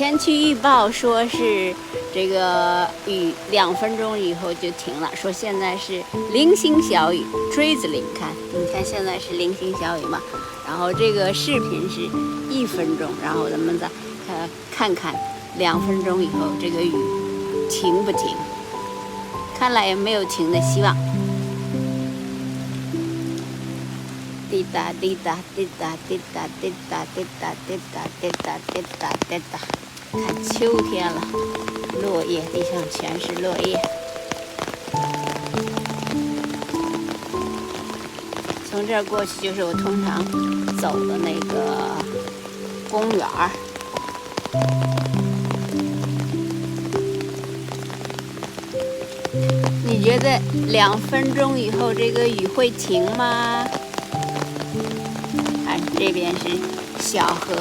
天气预报说是这个雨2分钟以后就停了，说现在是零星小雨 ，drizzling。你看现在是零星小雨嘛。然后这个视频是1分钟，然后咱们再看看2分钟以后这个雨停不停？看来也没有停的希望。滴答滴答滴答滴答滴答滴答滴答滴答滴答滴答，看秋天了，落叶，地上全是落叶。从这儿过去就是我通常走的那个公园儿。你觉得2分钟以后这个雨会停吗？看这边是小河。